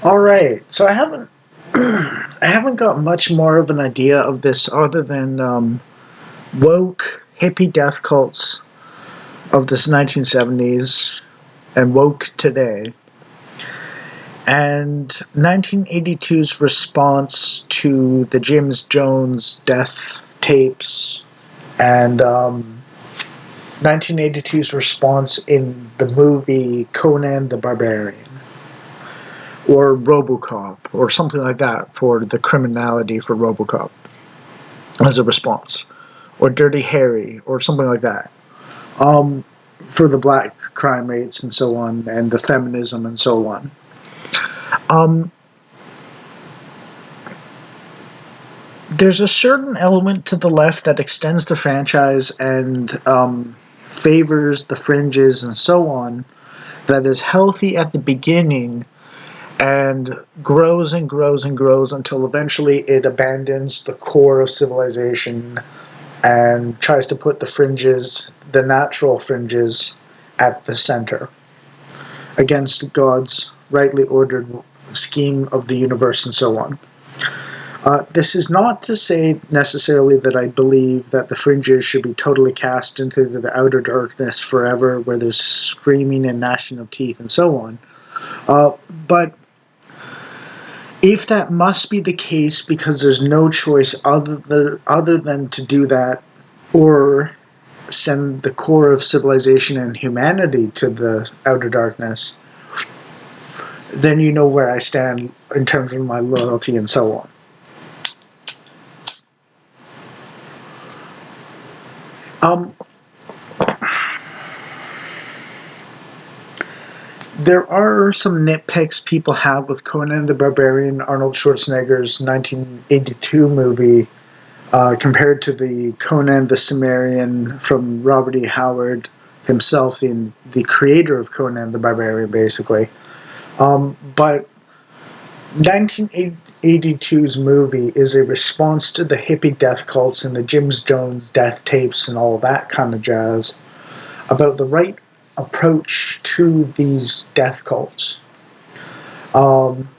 All right. So I haven't I haven't got much more of an idea of this other than woke hippie death cults of this 1970s and woke today, and 1982's response to the James Jones death tapes, and 1982's response in the movie Conan the Barbarian, or RoboCop, or something like that for the criminality for RoboCop as a response, or Dirty Harry, or something like that. Um, for the black crime rates and so on, and the feminism and so on. Um, there's a certain element to the left that extends the franchise and favors the fringes and so on that is healthy at the beginning and grows and grows and grows until eventually it abandons the core of civilization and tries to put the fringes, the natural fringes, at the center against God's rightly ordered scheme of the universe and so on. This is not to say necessarily that I believe that the fringes should be totally cast into the outer darkness forever, where there's screaming and gnashing of teeth and so on. But if that must be the case because there's no choice other than to do that, or send the core of civilization and humanity to the outer darkness, then you know where I stand in terms of my loyalty and so on. Um, there are some nitpicks people have with Conan the Barbarian, Arnold Schwarzenegger's 1982 movie, compared to the Conan the Cimmerian from Robert E. Howard himself, the creator of Conan the Barbarian, basically. But 1982's movie is a response to the hippie death cults and the James Jones death tapes and all that kind of jazz about the right approach to these death cults. Um,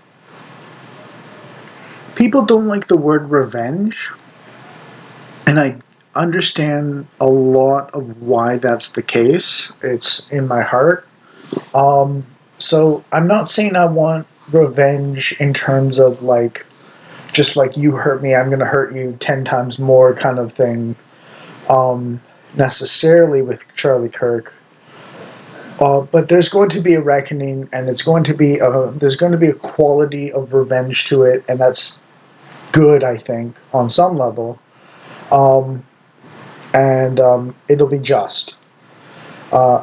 People don't like the word revenge, and I understand a lot of why that's the case. It's in my heart. So I'm not saying I want revenge in terms of like just like you hurt me, I'm going to hurt you 10 times more kind of thing, um, necessarily with Charlie Kirk. But there's going to be a reckoning, and there's going to be a quality of revenge to it, and that's good, I think, on some level. Um, and it'll be just.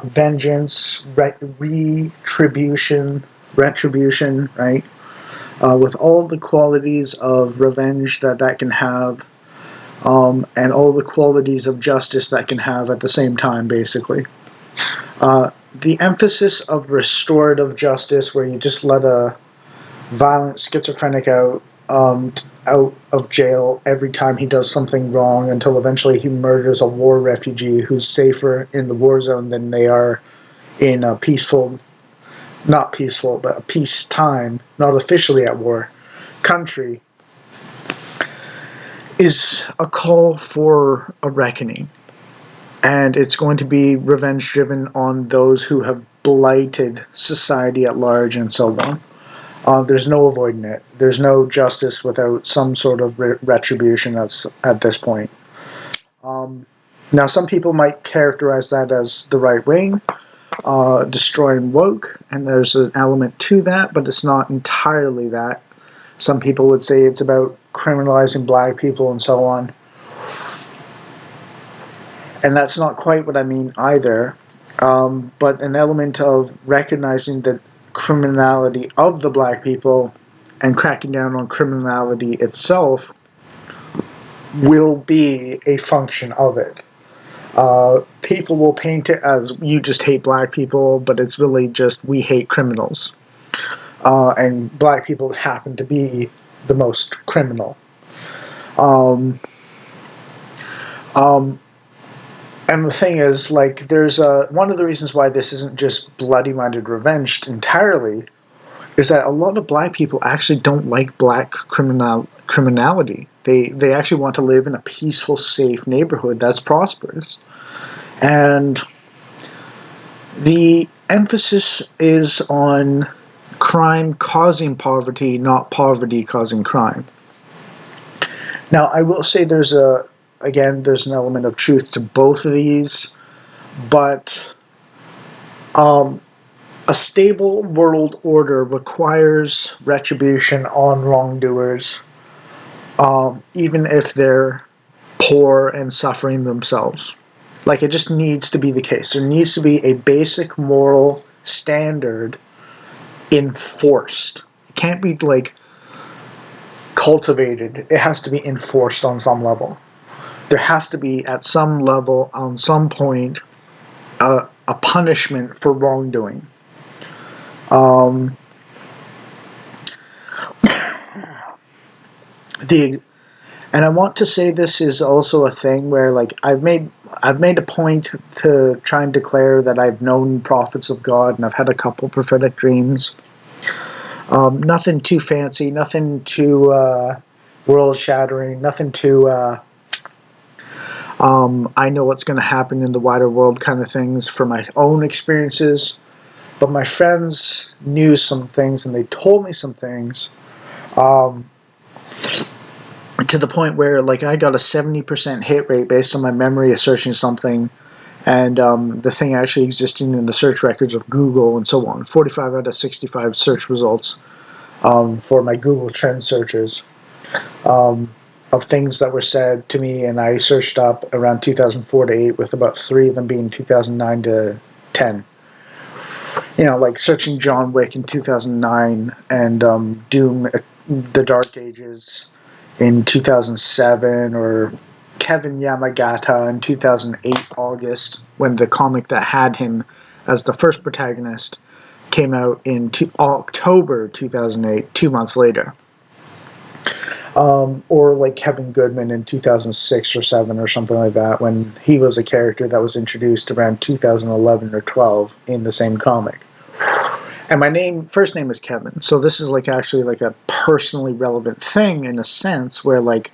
Vengeance, retribution, right? With all the qualities of revenge that can have, and all the qualities of justice that can have at the same time, basically. The emphasis of restorative justice, where you just let a violent schizophrenic out of jail every time he does something wrong until eventually he murders a war refugee who's safer in the war zone than they are in a peaceful, not peaceful, but a peacetime, not officially at war, country, is a call for a reckoning. And it's going to be revenge driven on those who have blighted society at large and so on. There's no avoiding it. There's no justice without some sort of retribution that's at this point. Um, Now, some people might characterize that as the right wing, destroying woke, and there's an element to that, but it's not entirely that. Some people would say it's about criminalizing black people and so on. And that's not quite what I mean either. But an element of recognizing the criminality of the black people and cracking down on criminality itself will be a function of it. People will paint it as you just hate black people, but it's really just we hate criminals. And black people happen to be the most criminal. Um, um, and the thing is, like, there's one of the reasons why this isn't just bloody-minded revenge entirely is that a lot of black people actually don't like black criminality. They actually want to live in a peaceful, safe neighborhood that's prosperous. And the emphasis is on crime causing poverty, not poverty causing crime. Now, I will say there's an element of truth to both of these, but a stable world order requires retribution on wrongdoers, even if they're poor and suffering themselves. Like, it just needs to be the case. There needs to be a basic moral standard enforced. It can't be, like, cultivated. It has to be enforced on some level. There has to be, at some level, on some point, a punishment for wrongdoing. And I want to say this is also a thing where, like, I've made a point to try and declare that I've known prophets of God, and I've had a couple prophetic dreams. Nothing too fancy, nothing too world-shattering, nothing too I know what's going to happen in the wider world kind of things for my own experiences. But my friends knew some things, and they told me some things. To the point where, like, I got a 70% hit rate based on my memory of searching something, and the thing actually existing in the search records of Google and so on. 45 out of 65 search results for my Google trend searches of things that were said to me, and I searched up around 2004 to 8, with about 3 of them being 2009 to 10. You know, like searching John Wick in 2009 and Doom, The Dark Ages in 2007, or Kevin Yamagata in 2008 August, when the comic that had him as the first protagonist came out in October 2008, 2 months later. Or like Kevin Goodman in 2006 or 7 or something like that, when he was a character that was introduced around 2011 or 12 in the same comic. And my first name is Kevin, so this is like actually like a personally relevant thing in a sense, where like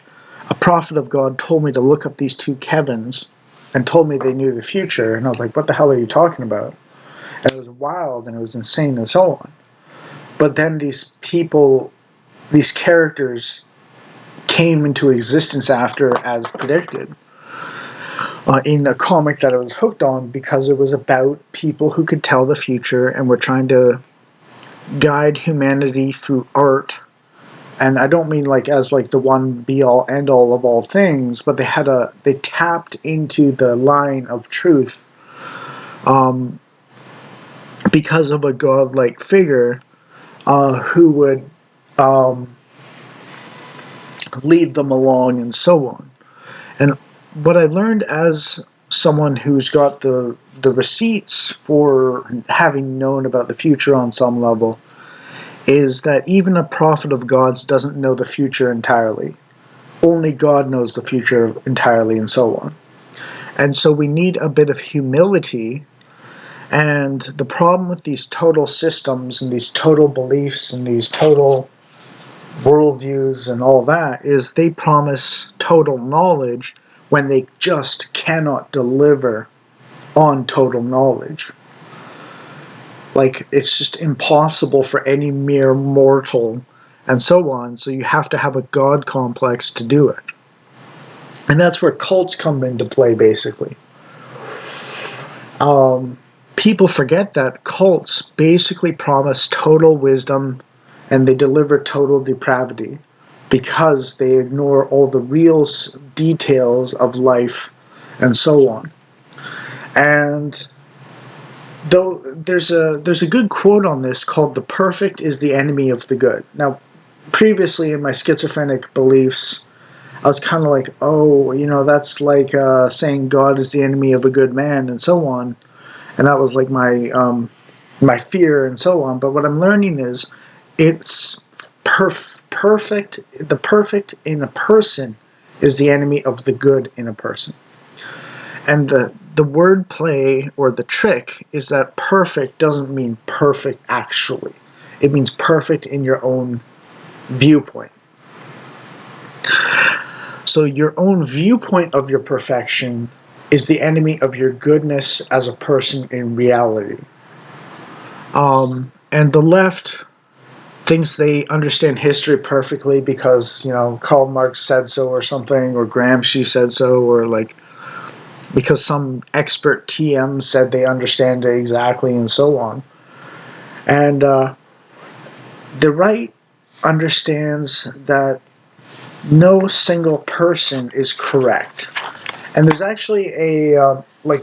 a prophet of God told me to look up these two Kevins and told me they knew the future, and I was like, what the hell are you talking about? And it was wild and it was insane and so on. But then these people, these characters came into existence after, as predicted, in a comic that I was hooked on, because it was about people who could tell the future and were trying to guide humanity through art. And I don't mean like as like the one be all end all of all things, but they tapped into the line of truth because of a godlike figure who would lead them along and so on. And what I learned as someone who's got the receipts for having known about the future on some level is that even a prophet of God's doesn't know the future entirely. Only God knows the future entirely and so on. And so we need a bit of humility. And the problem with these total systems and these total beliefs and these total worldviews and all that is they promise total knowledge when they just cannot deliver on total knowledge. Like, it's just impossible for any mere mortal and so on, so you have to have a God complex to do it. And that's where cults come into play, basically. People forget that cults basically promise total wisdom and they deliver total depravity because they ignore all the real details of life and so on. And though there's a good quote on this called "The perfect is the enemy of the good." Now, previously in my schizophrenic beliefs, I was kind of like, oh, you know, that's like saying God is the enemy of a good man and so on. And that was like my fear and so on. But what I'm learning is it's perfect. The perfect in a person is the enemy of the good in a person. And the word play or the trick is that perfect doesn't mean perfect actually. It means perfect in your own viewpoint. So your own viewpoint of your perfection is the enemy of your goodness as a person in reality. And the left thinks they understand history perfectly because, Karl Marx said so or something, or Gramsci said so, or like because some expert TM said they understand it exactly, and so on. And the right understands that no single person is correct. And there's actually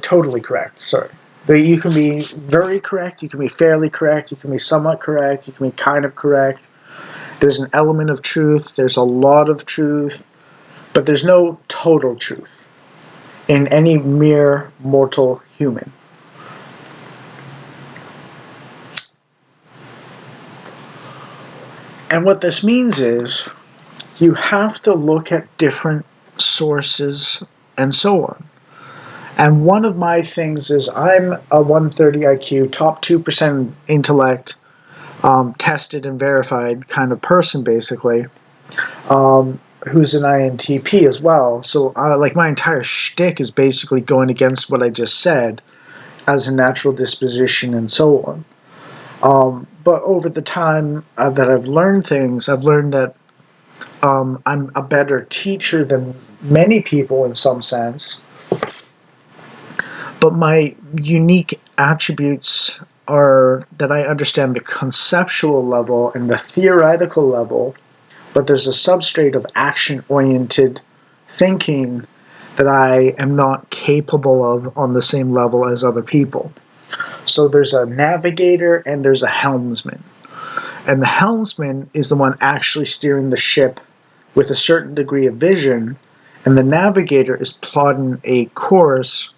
totally correct, sorry. You can be very correct, you can be fairly correct, you can be somewhat correct, you can be kind of correct. There's an element of truth, there's a lot of truth, but there's no total truth in any mere mortal human. And what this means is you have to look at different sources and so on. And one of my things is I'm a 130 IQ, top 2% intellect, tested and verified kind of person, basically, who's an INTP as well. So, my entire shtick is basically going against what I just said as a natural disposition and so on. But over the time that I've learned things, I've learned that I'm a better teacher than many people in some sense. But my unique attributes are that I understand the conceptual level and the theoretical level, but there's a substrate of action-oriented thinking that I am not capable of on the same level as other people. So there's a navigator and there's a helmsman. And the helmsman is the one actually steering the ship with a certain degree of vision, and the navigator is plotting a course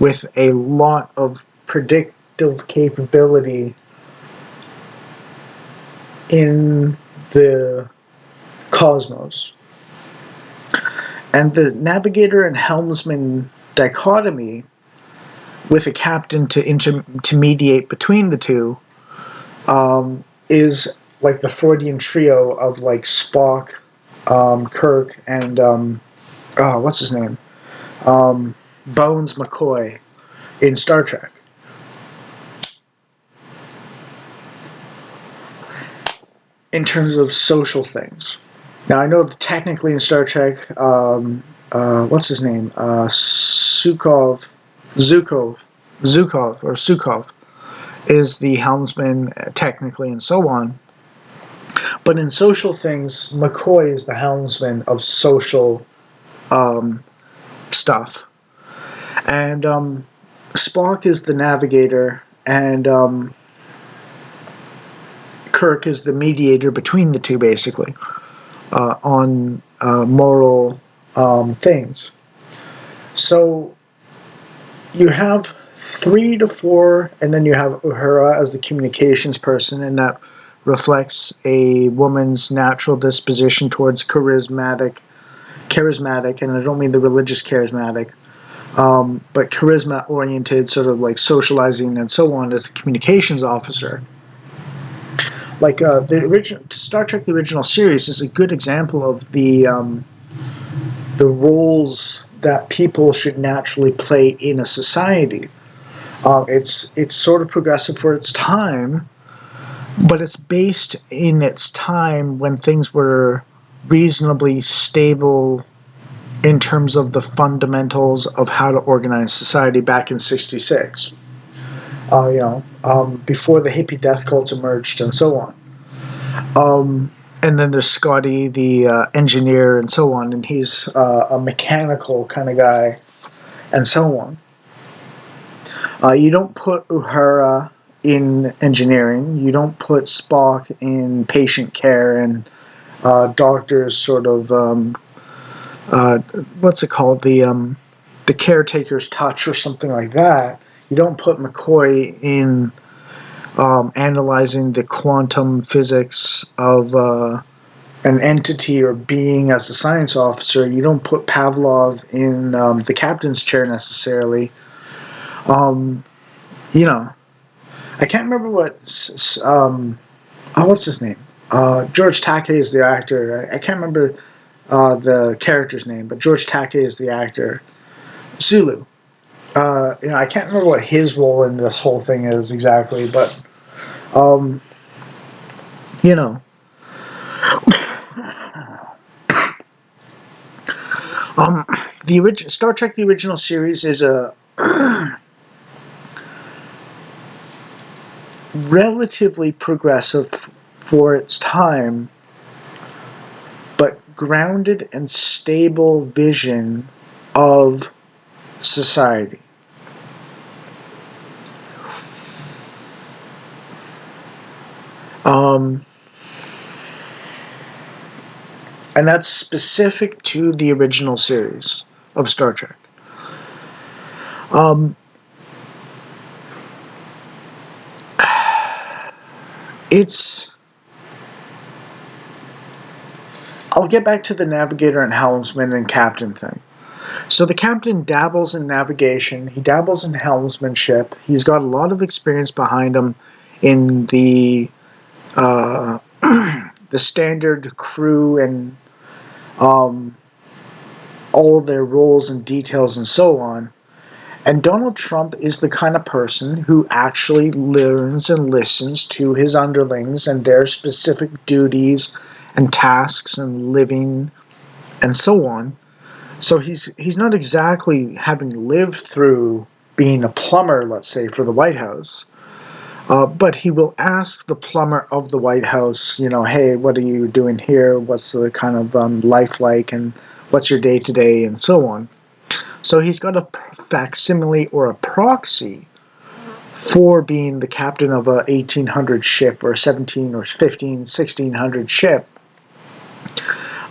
with a lot of predictive capability in the cosmos. And the navigator and helmsman dichotomy, with a captain to mediate between the two, is like the Freudian trio of like Spock, Kirk, and what's his name? Bones McCoy in Star Trek. In terms of social things. Now, I know that technically in Star Trek, what's his name? Zukov is the helmsman technically and so on. But in social things, McCoy is the helmsman of social stuff. And Spock is the navigator, and Kirk is the mediator between the two, basically, on moral things. So you have 3 to 4, and then you have Uhura as the communications person, and that reflects a woman's natural disposition towards charismatic, and I don't mean the religious charismatic, but charisma-oriented, sort of like socializing and so on, as a communications officer. Like the original Star Trek, the original series, is a good example of the roles that people should naturally play in a society. It's sort of progressive for its time, but it's based in its time when things were reasonably stable in terms of the fundamentals of how to organize society back in '66. Before the hippie death cults emerged and so on. And then there's Scotty, the engineer, and so on, and he's a mechanical kind of guy, and so on. You don't put Uhura in engineering. You don't put Spock in patient care and doctors sort of what's it called, the caretaker's touch or something like that. You don't put McCoy in analyzing the quantum physics of an entity or being as a science officer. You don't put Pavlov in the captain's chair necessarily. I can't remember what Oh, what's his name? George Takei is the actor. I can't remember the character's name, but George Takei is the actor. Zulu. I can't remember what his role in this whole thing is exactly, but um, you know, um, the original Star Trek, the original series, is a relatively progressive for its time, but grounded and stable vision of society. Um, and that's specific to the original series of Star Trek. Um, it's. I'll get back to the navigator and helmsman and captain thing. So the captain dabbles in navigation. He dabbles in helmsmanship. He's got a lot of experience behind him in uh, the standard crew and um, all of their roles and details and so on. And Donald Trump is the kind of person who actually learns and listens to his underlings and their specific duties and tasks and living and so on. So he's not exactly having lived through being a plumber, let's say, for the White House. But he will ask the plumber of the White House, hey, what are you doing here? What's the kind of life like? And what's your day to day? And so on. So he's got a facsimile or a proxy for being the captain of a 1800 ship or 17 or 15, 1600 ship,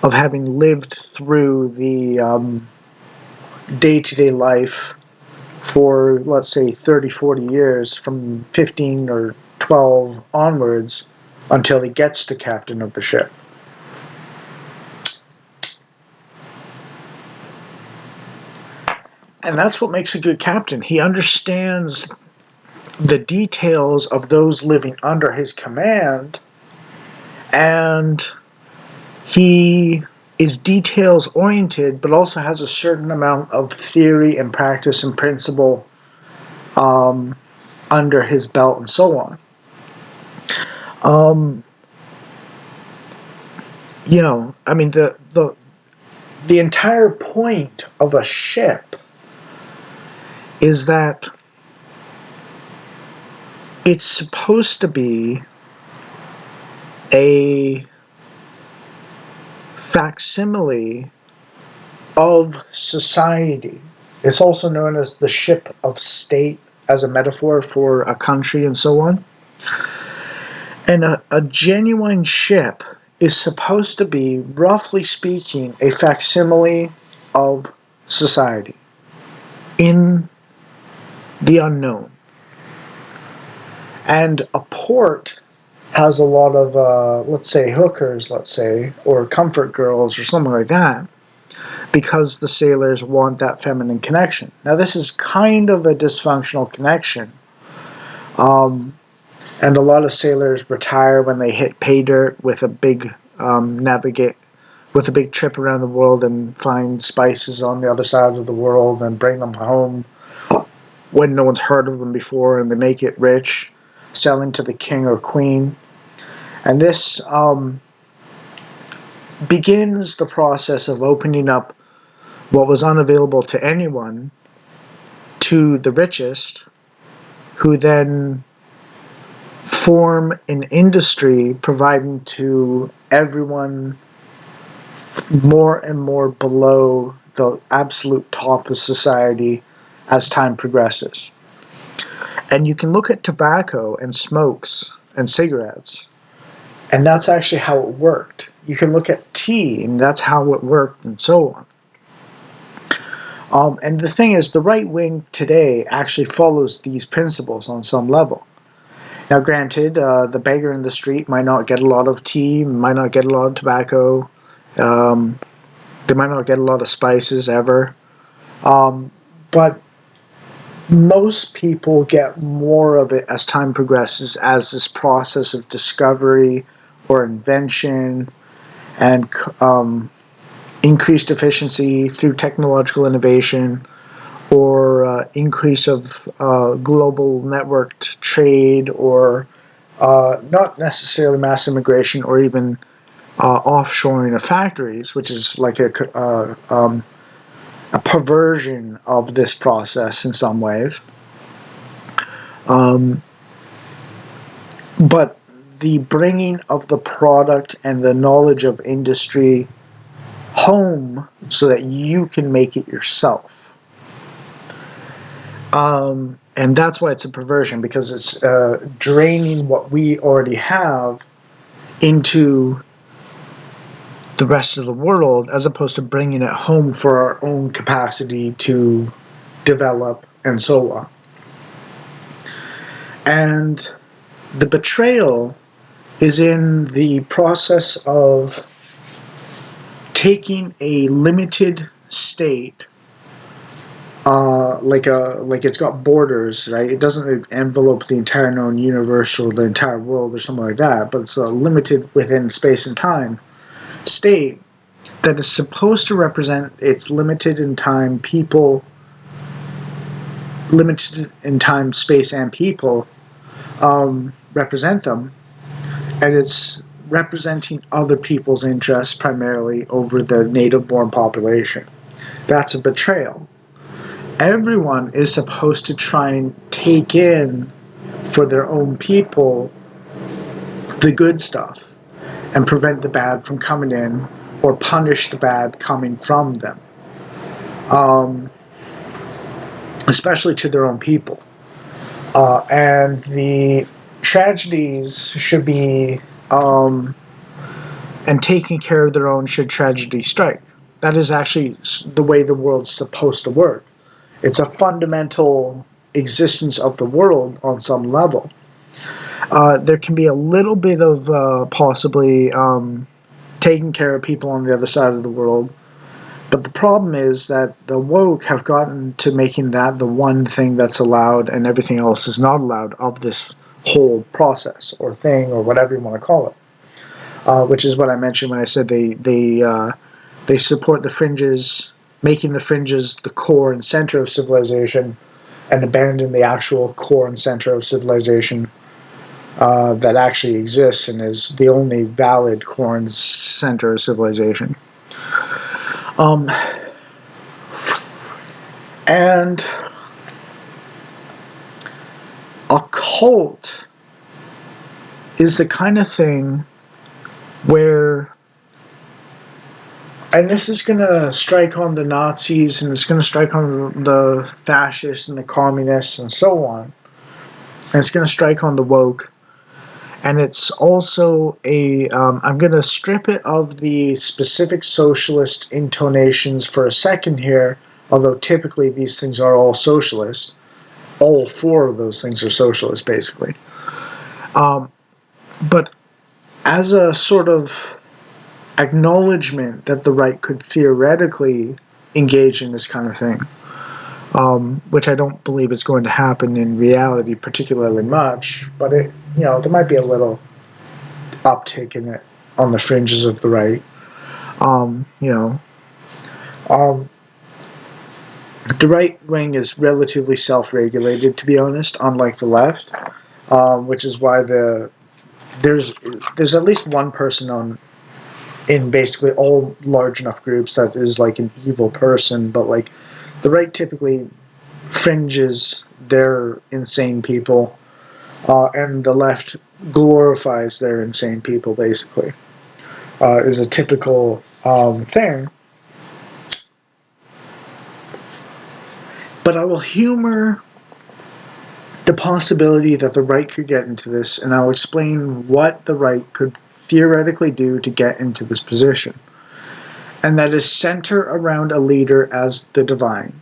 of having lived through the day-to-day life for, let's say, 30, 40 years, from 15 or 12 onwards, until he gets to captain of the ship. And that's what makes a good captain. He understands the details of those living under his command, and he is details oriented, but also has a certain amount of theory and practice and principle under his belt and so on. Um, I mean, the entire point of a ship is that it's supposed to be a facsimile of society. It's also known as the ship of state as a metaphor for a country and so on. And a genuine ship is supposed to be, roughly speaking, a facsimile of society in the unknown. And a port has a lot of, let's say, hookers, or comfort girls or something like that, because the sailors want that feminine connection. Now, this is kind of a dysfunctional connection. And a lot of sailors retire when they hit pay dirt with a big with a big trip around the world and find spices on the other side of the world and bring them home when no one's heard of them before, and they make it rich, selling to the king or queen. And this begins the process of opening up what was unavailable to anyone to the richest, who then form an industry providing to everyone more and more below the absolute top of society as time progresses. And you can look at tobacco and smokes and cigarettes, and that's actually how it worked. You can look at tea, and that's how it worked, and so on. And the thing is, the right wing today actually follows these principles on some level. Now, granted, the beggar in the street might not get a lot of tea, might not get a lot of tobacco, they might not get a lot of spices ever, but most people get more of it as time progresses, as this process of discovery or invention and increased efficiency through technological innovation or increase of global networked trade or not necessarily mass immigration or even offshoring of factories, which is like a perversion of this process in some ways. Um, but the bringing of the product and the knowledge of industry home so that you can make it yourself. And that's why it's a perversion, because it's draining what we already have into the rest of the world, as opposed to bringing it home for our own capacity to develop and so on. And the betrayal is in the process of taking a limited state, like it's got borders, right? It doesn't envelope the entire known universe or the entire world or something like that, but it's limited within space and time state that is supposed to represent its limited in time people, limited in time, space, and people, represent them, and it's representing other people's interests primarily over the native-born population. That's a betrayal. Everyone is supposed to try and take in for their own people the good stuff and prevent the bad from coming in or punish the bad coming from them, um, especially to their own people. And the tragedies should be, and taking care of their own should tragedy strike. That is actually the way the world's supposed to work. It's a fundamental existence of the world on some level. There can be a little bit of possibly taking care of people on the other side of the world, but the problem is that the woke have gotten to making that the one thing that's allowed and everything else is not allowed of this whole process or thing or whatever you want to call it. Which is what I mentioned when I said they support the fringes, making the fringes the core and center of civilization, and abandon the actual core and center of civilization that actually exists and is the only valid core and center of civilization. Um, and a cult is the kind of thing where, and this is going to strike on the Nazis and it's going to strike on the fascists and the communists and so on. And it's going to strike on the woke. And it's also I'm going to strip it of the specific socialist intonations for a second here, although typically these things are all socialist. All four of those things are socialist, basically. But as a sort of acknowledgement that the right could theoretically engage in this kind of thing, which I don't believe is going to happen in reality particularly much, but there might be a little uptick in it on the fringes of the right. Um, you know, um, the right wing is relatively self-regulated, to be honest, unlike the left, which is why there's at least one person in basically all large enough groups that is like an evil person, but like the right typically fringes their insane people, and the left glorifies their insane people, basically, is a typical thing. But I will humor the possibility that the right could get into this, and I'll explain what the right could theoretically do to get into this position. And that is center around a leader as the divine.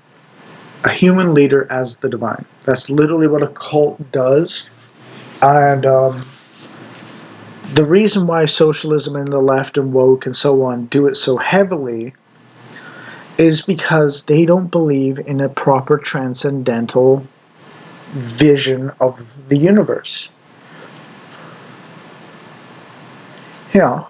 A human leader as the divine. That's literally what a cult does. And the reason why socialism and the left and woke and so on do it so heavily is because they don't believe in a proper transcendental vision of the universe. Yeah.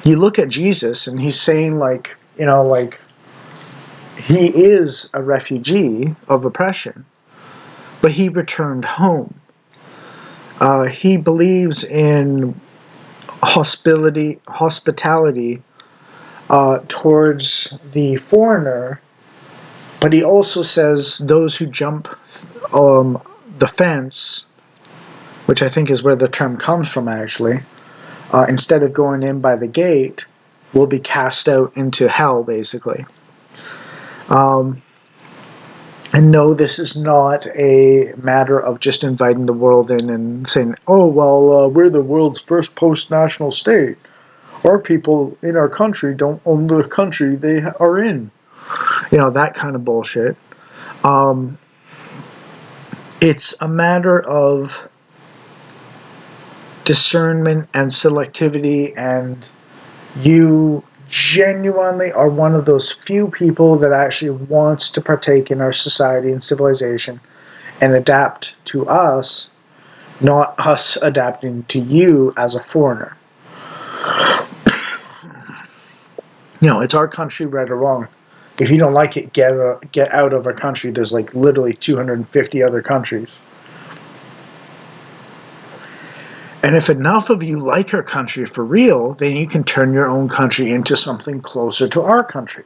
You look at Jesus and he's saying, like, he is a refugee of oppression, but he returned home. He believes in hospitality towards the foreigner, but he also says those who jump the fence, which I think is where the term comes from actually, instead of going in by the gate, will be cast out into hell, basically. And no, this is not a matter of just inviting the world in and saying, oh, well, we're the world's first post-national state. Our people in our country don't own the country they are in. That kind of bullshit. It's a matter of discernment and selectivity, and you genuinely are one of those few people that actually wants to partake in our society and civilization and adapt to us, not us adapting to you as a foreigner. It's our country, right or wrong. If you don't like it, get out of our country. There's like literally 250 other countries. And if enough of you like our country for real, then you can turn your own country into something closer to our country.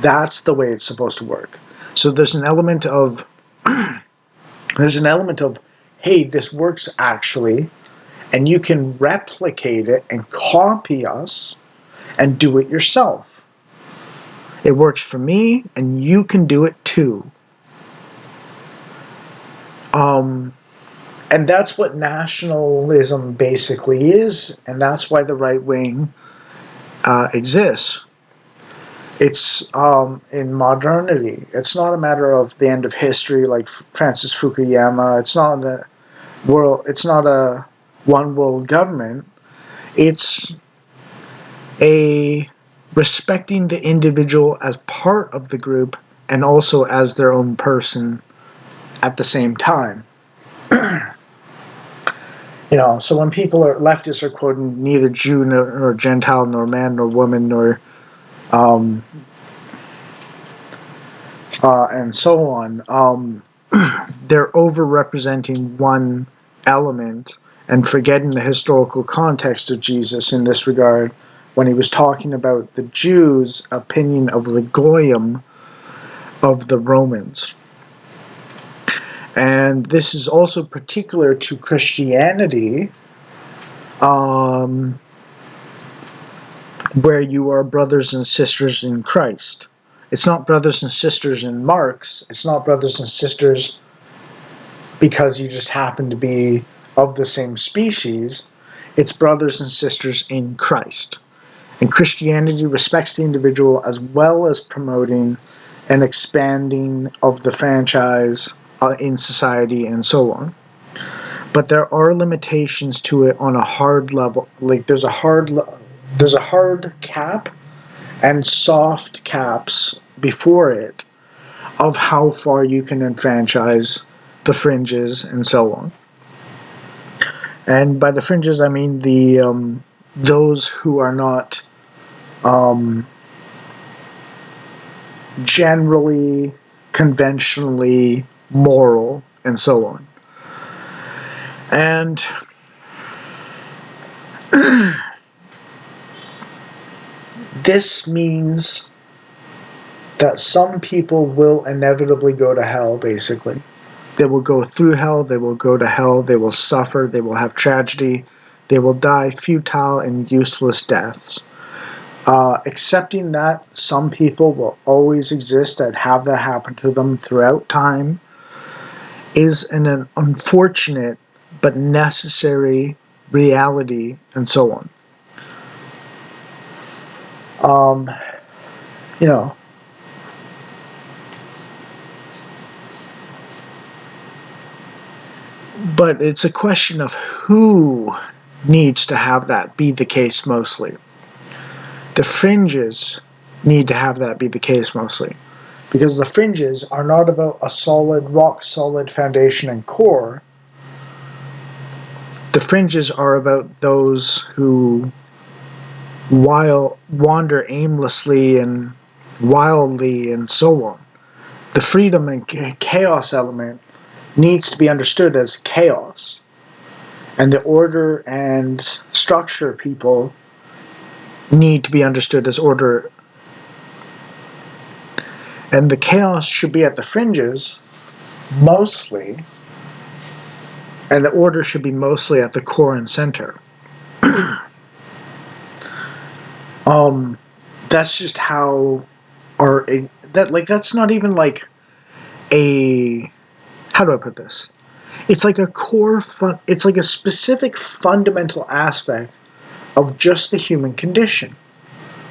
That's the way it's supposed to work. So there's an element of hey, this works actually, and you can replicate it and copy us and do it yourself. It works for me, and you can do it too. And that's what nationalism basically is, and that's why the right wing exists. It's in modernity. It's not a matter of the end of history, like Francis Fukuyama. It's not a world. It's not a one world government. It's a respecting the individual as part of the group and also as their own person at the same time. So when leftists are quoting neither Jew nor Gentile nor man nor woman nor and so on, they're overrepresenting one element and forgetting the historical context of Jesus in this regard when he was talking about the Jews' opinion of the goyim of the Romans. And this is also particular to Christianity, where you are brothers and sisters in Christ. It's not brothers and sisters in Marx. It's not brothers and sisters because you just happen to be of the same species. It's brothers and sisters in Christ. And Christianity respects the individual as well as promoting and expanding of the franchise in society and so on. But there are limitations to it on a hard level. Like there's a hard cap and soft caps before it of how far you can enfranchise the fringes and so on. And by the fringes, I mean the those who are not generally, conventionally moral and so on. And this means that some people will inevitably go to hell, basically. They will go through hell, they will go to hell, they will suffer, they will have tragedy, they will die futile and useless deaths. Accepting that some people will always exist that have that happen to them throughout time is an unfortunate but necessary reality and so on. But it's a question of who needs to have that be the case mostly. The fringes need to have that be the case mostly. Because the fringes are not about a solid, rock solid foundation and core. The fringes are about those who wander aimlessly and wildly and so on. The freedom and chaos element needs to be understood as chaos. And the order and structure people need to be understood as order. And the chaos should be at the fringes, mostly, and the order should be mostly at the core and center. That's just how that's not even like a, how do I put this? It's like a it's like a specific fundamental aspect of just the human condition,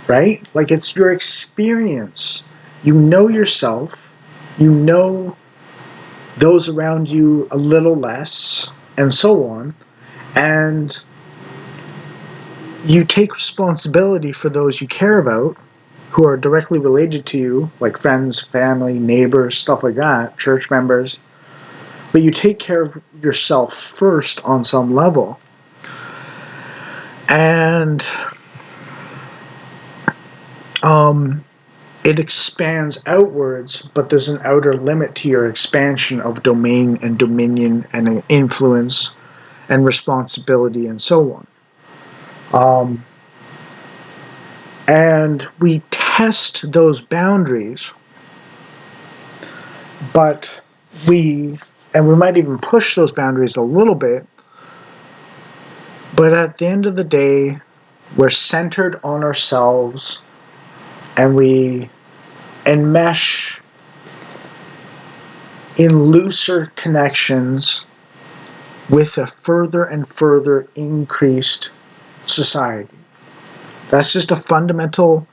right? Like it's your experience. You know yourself, you know those around you a little less, and so on, and you take responsibility for those you care about who are directly related to you, like friends, family, neighbors, stuff like that, church members. But you take care of yourself first on some level. And it expands outwards, but there's an outer limit to your expansion of domain and dominion and influence and responsibility and so on. And we test those boundaries, but we might even push those boundaries a little bit, but at the end of the day, we're centered on ourselves and we enmesh in looser connections with a further and further increased society. That's just a fundamental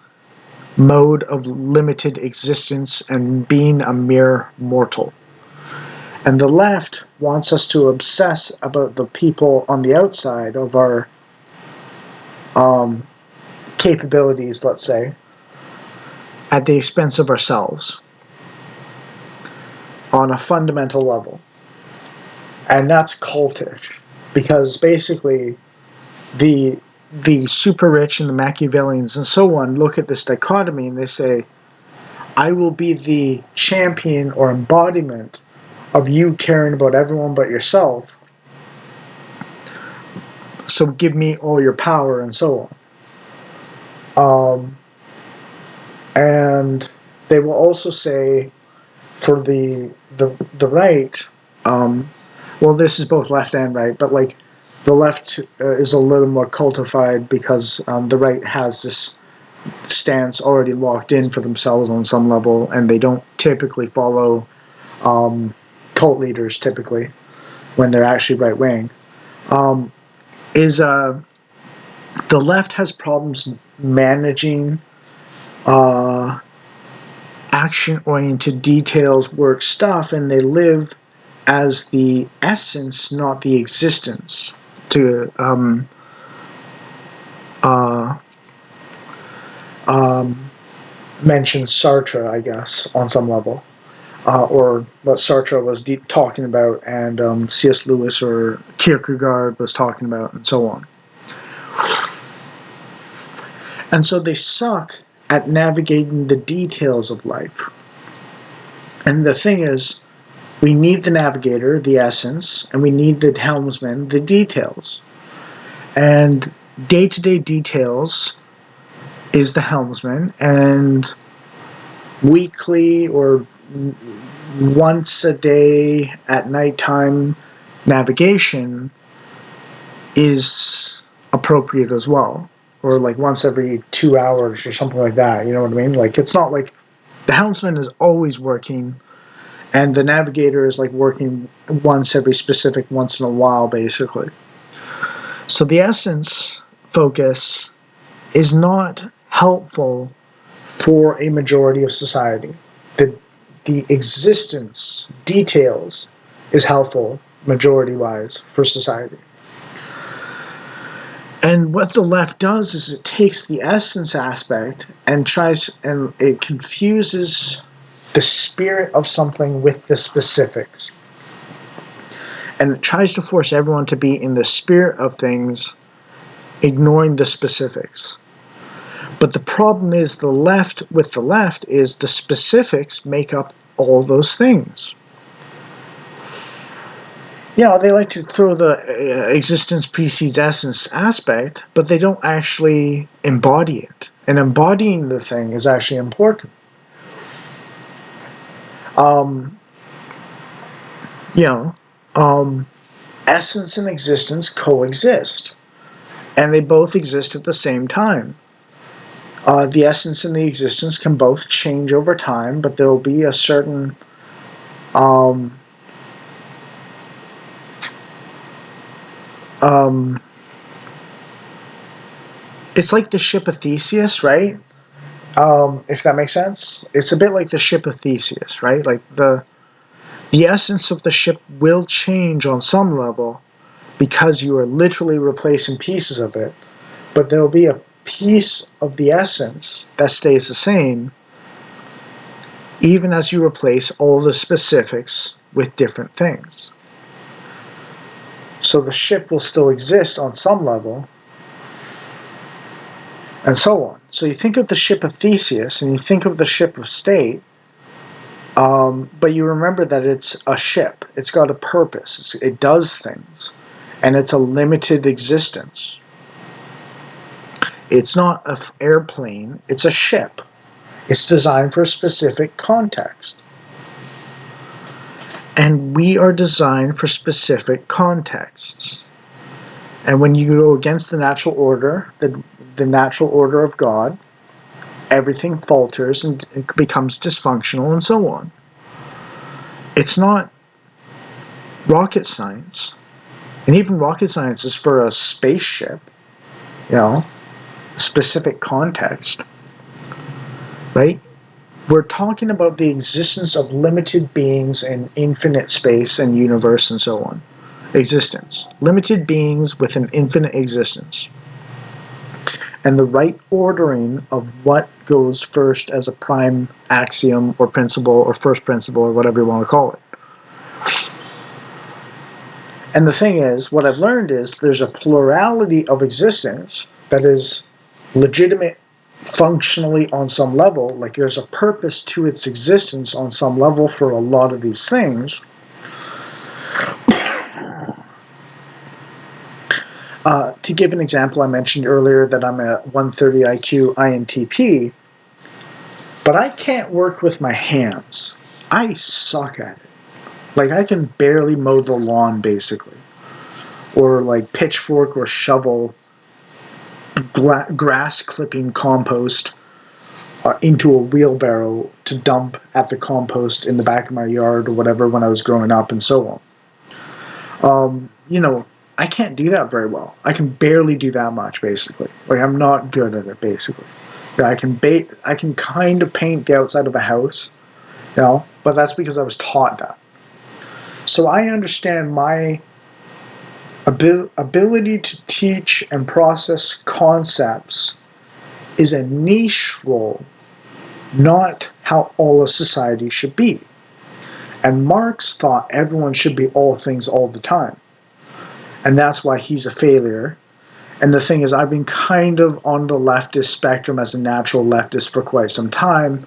mode of limited existence and being a mere mortal. And the left wants us to obsess about the people on the outside of our capabilities, let's say, at the expense of ourselves on a fundamental level. And that's cultish, because basically the super rich and the Machiavellians and so on look at this dichotomy and they say, I will be the champion or embodiment of you caring about everyone but yourself, so give me all your power and so on. And they will also say, for the right, well, this is both left and right, but like the left is a little more cultified because the right has this stance already locked in for themselves on some level, and they don't typically follow cult leaders typically when they're actually right wing. The left has problems managing action-oriented details work stuff, and they live as the essence, not the existence. To mention Sartre, I guess, on some level, or what Sartre was talking about, and C.S. Lewis or Kierkegaard was talking about, and so on. And so they suck at navigating the details of life. And the thing is, we need the navigator, the essence, and we need the helmsman, the details. And day-to-day details is the helmsman, and weekly or once a day at nighttime navigation is appropriate as well. Or like once every 2 hours or something like that, you know what I mean? Like, it's not like the helmsman is always working and the navigator is like working once in a while, basically. So the essence focus is not helpful for a majority of society. The existence details is helpful majority-wise for society. And what the left does is it takes the essence aspect and it confuses the spirit of something with the specifics. And it tries to force everyone to be in the spirit of things, ignoring the specifics. But the problem is the left is the specifics make up all those things. They like to throw the existence precedes essence aspect, but they don't actually embody it. And embodying the thing is actually important. Essence and existence coexist, and they both exist at the same time. The essence and the existence can both change over time, but there will be a certain it's like the ship of Theseus, right? If that makes sense. It's a bit like the ship of Theseus, right? Like the essence of the ship will change on some level because you are literally replacing pieces of it, but there will be a piece of the essence that stays the same even as you replace all the specifics with different things. So the ship will still exist on some level, and so on. So you think of the ship of Theseus and you think of the ship of state, but you remember that it's a ship. It's got a purpose. It does things, and it's a limited existence. It's not an airplane, it's a ship. It's designed for a specific context. And we are designed for specific contexts. And when you go against the natural order, the natural order of God, everything falters and it becomes dysfunctional and so on. It's not rocket science. And even rocket science is for a spaceship, a specific context, right? We're talking about the existence of limited beings in infinite space and universe and so on. Existence. Limited beings with an infinite existence. And the right ordering of what goes first as a prime axiom or principle or first principle or whatever you want to call it. And the thing is, what I've learned is there's a plurality of existence that is legitimate functionally on some level, like there's a purpose to its existence on some level for a lot of these things. To give an example, I mentioned earlier that I'm a 130 IQ INTP, but I can't work with my hands. I suck at it. Like, I can barely mow the lawn, basically. Or, like, pitchfork or shovel grass clipping compost into a wheelbarrow to dump at the compost in the back of my yard or whatever when I was growing up and so on. I can't do that very well. I can barely do that much, basically. Like, I'm not good at it, basically. I can kind of paint the outside of a house, but that's because I was taught that. So I understand my ability to teach and process concepts is a niche role, not how all of society should be. And Marx thought everyone should be all things all the time. And that's why he's a failure. And the thing is, I've been kind of on the leftist spectrum as a natural leftist for quite some time.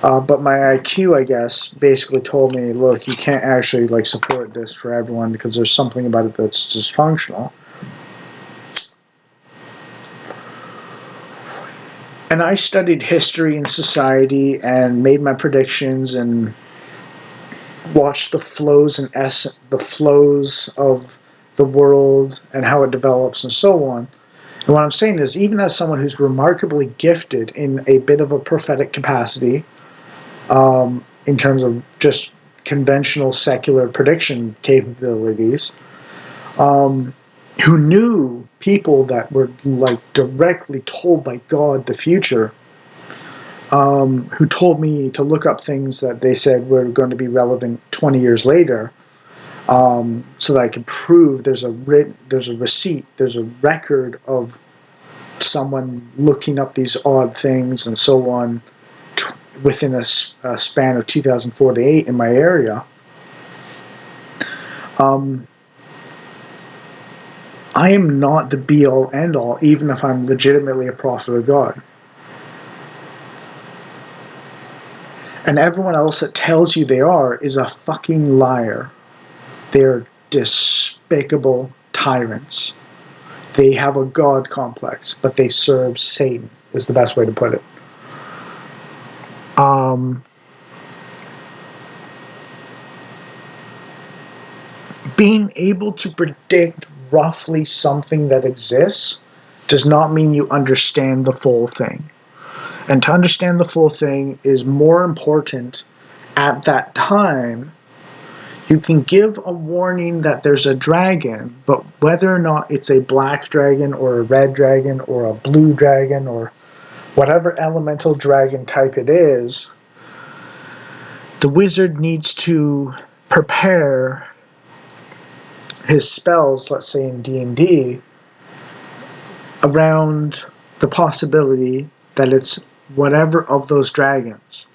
But my IQ, I guess, basically told me, look, you can't actually support this for everyone because there's something about it that's dysfunctional. And I studied history and society and made my predictions and watched the flows of the world and how it develops and so on. And what I'm saying is, even as someone who's remarkably gifted in a bit of a prophetic capacity, in terms of just conventional secular prediction capabilities, who knew people that were directly told by God the future, who told me to look up things that they said were going to be relevant 20 years later, so that I can prove there's a receipt, there's a record of someone looking up these odd things and so on within a span of 2004 to 8 in my area. I am not the be-all, end-all, even if I'm legitimately a prophet of God. And everyone else that tells you they are is a fucking liar. They're despicable tyrants. They have a God complex, but they serve Satan, is the best way to put it. Being able to predict roughly something that exists does not mean you understand the full thing. And to understand the full thing is more important at that time. You can give a warning that there's a dragon, but whether or not it's a black dragon or a red dragon or a blue dragon or whatever elemental dragon type it is, the wizard needs to prepare his spells, let's say in D&D, around the possibility that it's whatever of those dragons.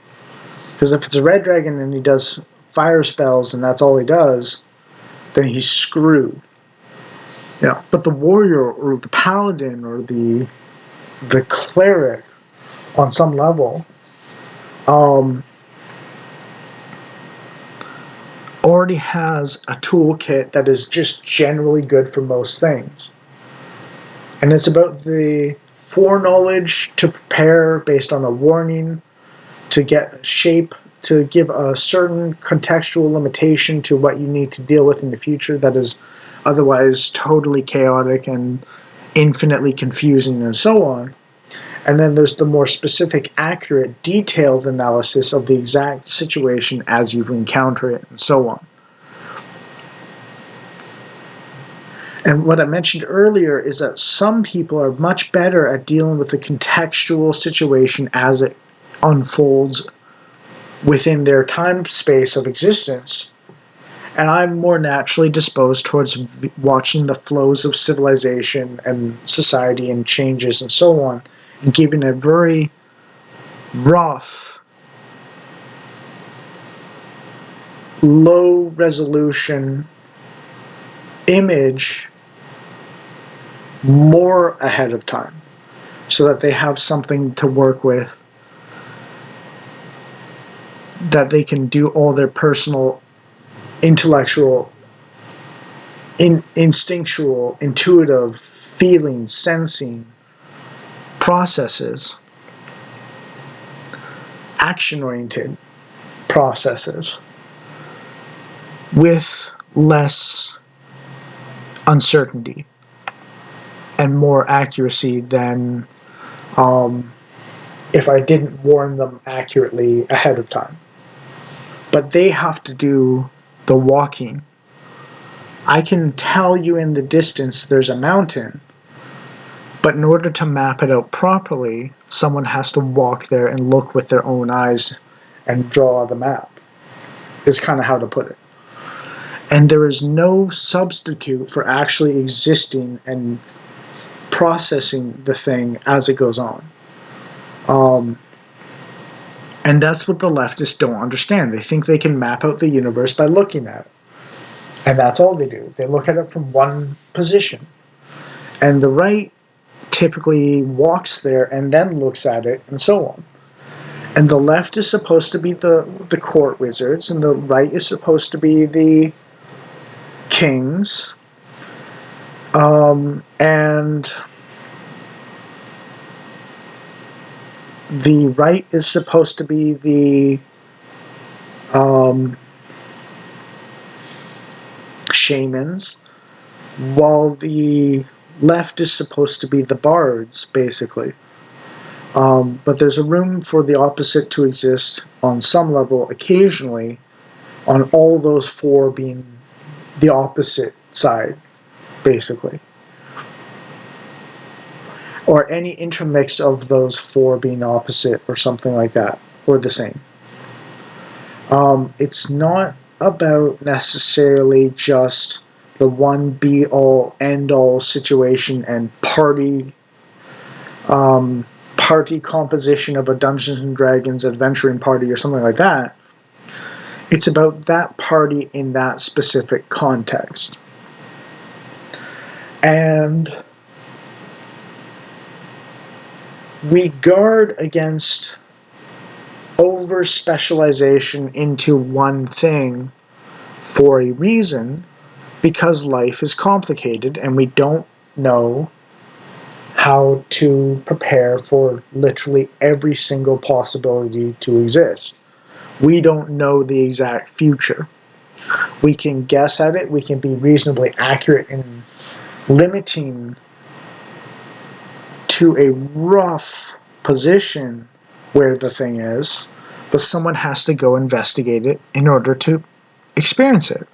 Because if it's a red dragon and he does fire spells and that's all he does, then he's screwed. Yeah, but the warrior or the paladin or the cleric, on some level, already has a toolkit that is just generally good for most things. And it's about the foreknowledge to prepare based on a warning, to get shape, to give a certain contextual limitation to what you need to deal with in the future that is otherwise totally chaotic and infinitely confusing and so on. And then there's the more specific, accurate, detailed analysis of the exact situation as you've encountered it and so on. And what I mentioned earlier is that some people are much better at dealing with the contextual situation as it unfolds within their time space of existence. And I'm more naturally disposed towards watching the flows of civilization and society and changes and so on, and giving a very rough, low resolution image more ahead of time, so that they have something to work with, that they can do all their personal, intellectual, instinctual, intuitive, feeling, sensing processes, action-oriented processes, with less uncertainty and more accuracy than if I didn't warn them accurately ahead of time. But they have to do the walking. I can tell you in the distance there's a mountain, but in order to map it out properly, someone has to walk there and look with their own eyes and draw the map, is kind of how to put it. And there is no substitute for actually existing and processing the thing as it goes on. And that's what the leftists don't understand. They think they can map out the universe by looking at it. And that's all they do. They look at it from one position. And the right typically walks there and then looks at it and so on. And the left is supposed to be the court wizards, and the right is supposed to be the kings. And the right is supposed to be the shamans, while the left is supposed to be the bards, basically. But there's a room for the opposite to exist on some level occasionally, on all those four being the opposite side, basically. Or any intermix of those four being opposite or something like that, or the same. It's not about necessarily just the one be all end all situation and party composition of a Dungeons and Dragons adventuring party or something like that. It's about that party in that specific context. And we guard against over specialization into one thing for a reason, because life is complicated and we don't know how to prepare for literally every single possibility to exist. We don't know the exact future. We can guess at it, we can be reasonably accurate in limiting to a rough position where the thing is, but someone has to go investigate it in order to experience it,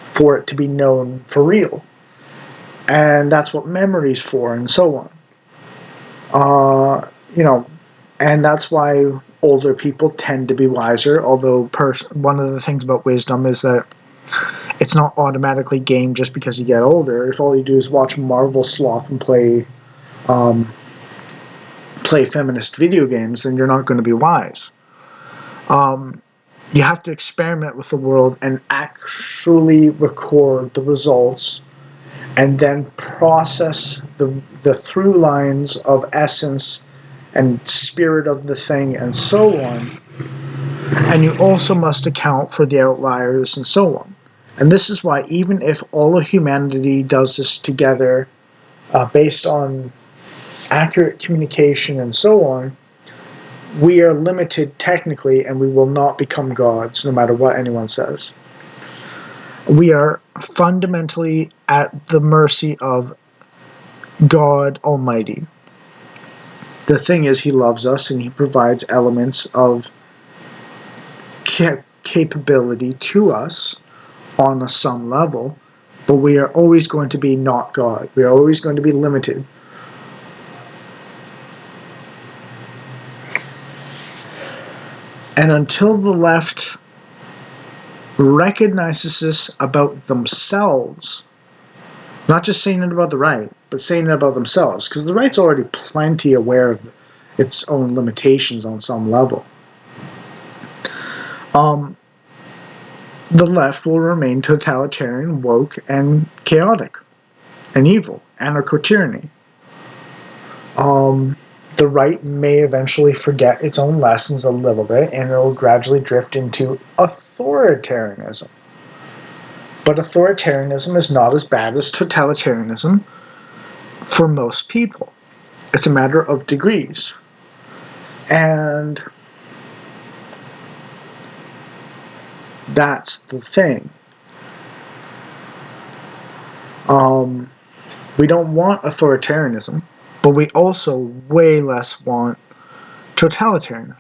for it to be known for real. And that's what memory's for, and so on. And that's why older people tend to be wiser, although one of the things about wisdom is that it's not automatically gained just because you get older. If all you do is watch Marvel slop and play feminist video games, then you're not going to be wise. You have to experiment with the world and actually record the results, and then process the through lines of essence and spirit of the thing and so on. And you also must account for the outliers and so on. And this is why, even if all of humanity does this together, based on accurate communication and so on, we are limited technically, and we will not become gods, no matter what anyone says. We are fundamentally at the mercy of God Almighty. The thing is, He loves us, and He provides elements of capability to us on some level, but we are always going to be not God. We are always going to be limited. And until the left recognizes this about themselves, not just saying it about the right, but saying it about themselves, because the right's already plenty aware of its own limitations on some level. The left will remain totalitarian, woke, and chaotic, and evil, anarcho-tyranny. The right may eventually forget its own lessons a little bit, and it will gradually drift into authoritarianism. But authoritarianism is not as bad as totalitarianism for most people. It's a matter of degrees. And that's the thing. We don't want authoritarianism, but we also way less want totalitarianism.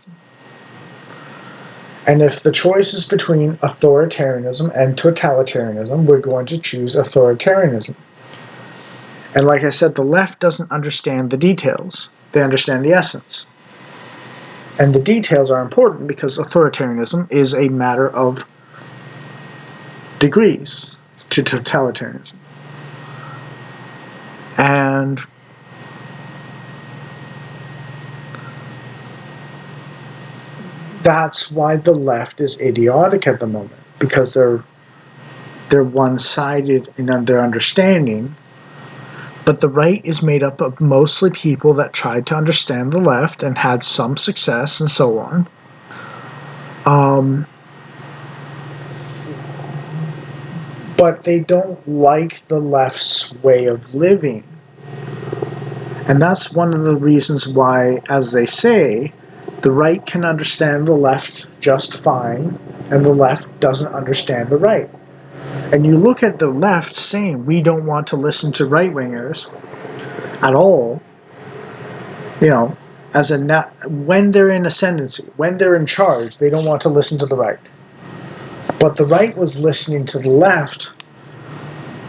And if the choice is between authoritarianism and totalitarianism, we're going to choose authoritarianism. And like I said, the left doesn't understand the details. They understand the essence. And the details are important because authoritarianism is a matter of degrees to totalitarianism. And that's why the left is idiotic at the moment, because they're one-sided in their understanding. But the right is made up of mostly people that tried to understand the left and had some success and so on. But they don't like the left's way of living. And that's one of the reasons why, as they say, the right can understand the left just fine, and the left doesn't understand the right. And you look at the left saying, we don't want to listen to right-wingers at all, when they're in ascendancy, when they're in charge, they don't want to listen to the right. But the right was listening to the left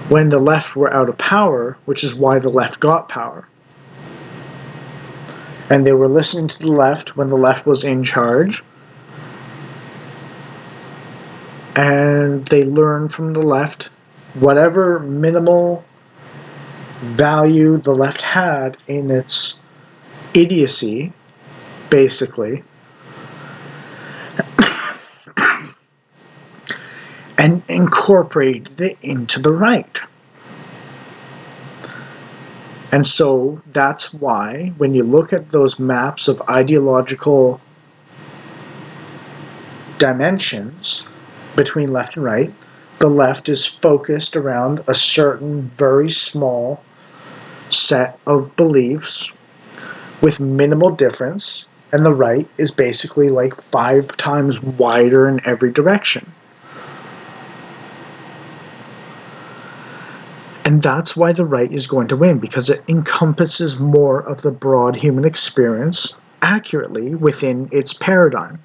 when the left were out of power, which is why the left got power. And they were listening to the left when the left was in charge, and they learn from the left whatever minimal value the left had in its idiocy, basically, and incorporated it into the right. And so that's why when you look at those maps of ideological dimensions between left and right, the left is focused around a certain very small set of beliefs with minimal difference, and the right is basically like 5 times wider in every direction. And that's why the right is going to win, because it encompasses more of the broad human experience accurately within its paradigm.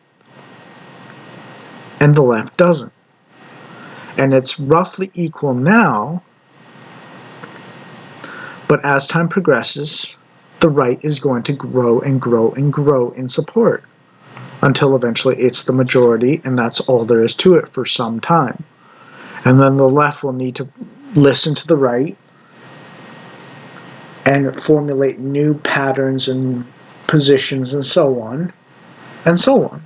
And the left doesn't. And it's roughly equal now, but as time progresses, the right is going to grow and grow and grow in support until eventually it's the majority, and that's all there is to it for some time. And then the left will need to listen to the right and formulate new patterns and positions and so on, and so on.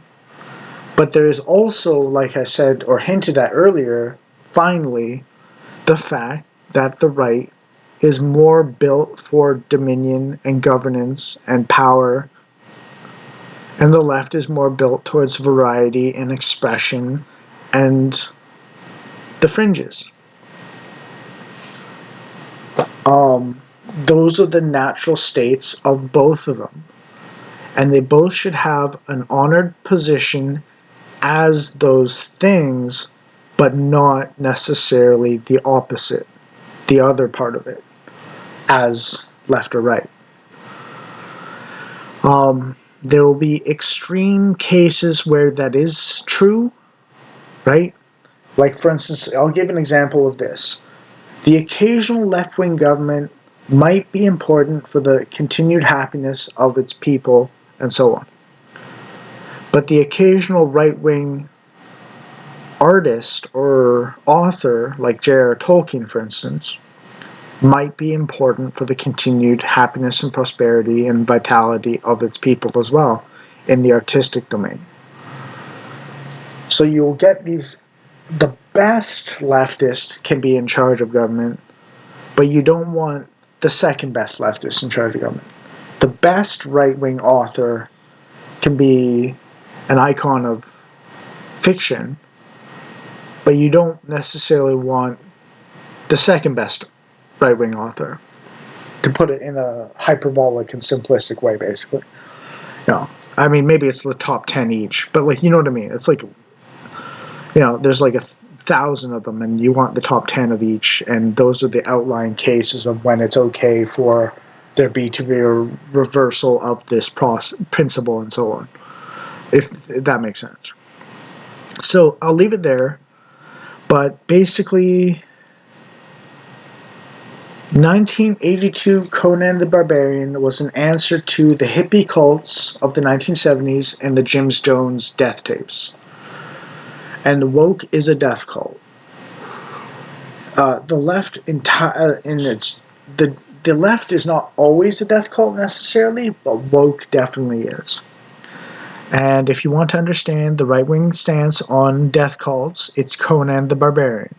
But there is also, like I said or hinted at earlier, finally, the fact that the right is more built for dominion and governance and power, and the left is more built towards variety and expression and the fringes. Those are the natural states of both of them. And they both should have an honored position as those things, but not necessarily the opposite, the other part of it, as left or right. There will be extreme cases where that is true, right? Like, for instance, I'll give an example of this. The occasional left-wing government might be important for the continued happiness of its people and so on. But the occasional right-wing artist or author, like J.R.R. Tolkien, for instance, might be important for the continued happiness and prosperity and vitality of its people as well in the artistic domain. So you'll get these, the best leftist can be in charge of government, but you don't want the second best leftist in charge of government. The best right-wing author can be an icon of fiction, but you don't necessarily want the second best right-wing author, to put it in a hyperbolic and simplistic way, basically. I mean, maybe it's the top 10 each, but like, you know what I mean? It's like, there's like 1,000 of them, and you want the top 10 of each, and those are the outlying cases of when it's okay for there to be a reversal of this principle and so on, if that makes sense. So I'll leave it there, but basically 1982 Conan the Barbarian was an answer to the hippie cults of the 1970s and the Jim Jones death tapes. And woke is a death cult. The left the left is not always a death cult necessarily, but woke definitely is. And if you want to understand the right-wing stance on death cults, it's Conan the Barbarian.